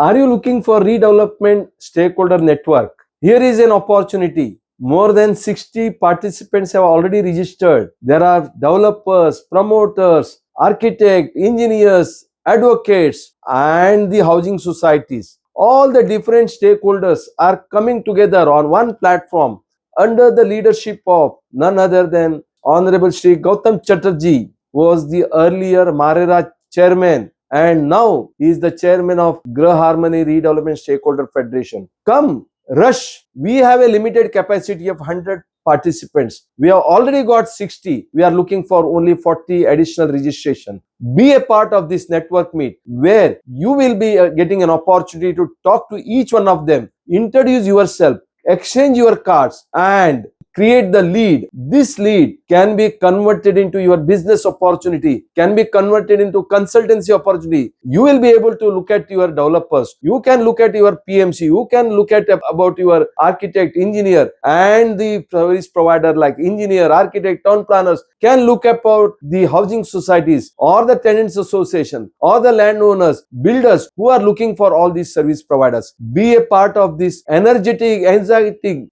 Are you looking for redevelopment stakeholder network? Here is an opportunity. More than 60 participants have already registered. There are developers, promoters, architects, engineers, advocates, and the housing societies. All the different stakeholders are coming together on one platform under the leadership of none other than Honorable Shri Gautam Chatterjee, who was the earlier Marera chairman, and now he is the chairman of Grah Harmony Redevelopment Stakeholder Federation. Come, rush. We have a limited capacity of 100 participants. We have already got 60. We are looking for only 40 additional registration. Be a part of this network meet where you will be getting an opportunity to talk to each one of them, introduce yourself, exchange your cards, and create the lead. This lead can be converted into your business opportunity, can be converted into consultancy opportunity. You will be able to look at your developers. You can look at your PMC. You can look at about your architect, engineer, and the service provider like engineer, architect, town planners can look about the housing societies or the tenants association or the landowners, builders who are looking for all these service providers. Be a part of this energetic,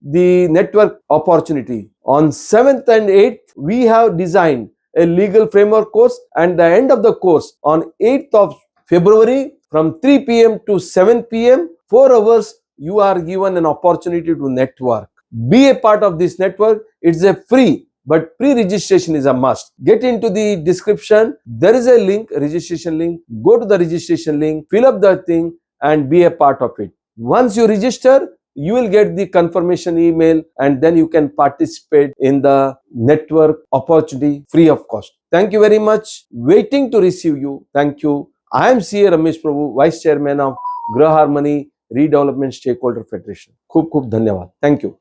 the network opportunity. On 7th and 8th, we have designed a legal framework course, and the end of the course on 8th of February from 3 p.m. to 7 p.m. 4 hours, you are given an opportunity to network. Be a part of this network. It's a free, but pre-registration is a must. Get into the description. There is a link, registration link. Go to the registration link, fill up the thing, and be a part of it. Once you register, you will get the confirmation email, and then you can participate in the network opportunity free of cost. Thank you very much. Waiting to receive you. Thank you. I am CA Ramesh Prabhu, Vice Chairman of Grah Harmony Redevelopment Stakeholder Federation. खूप खूप धन्यवाद. Thank you.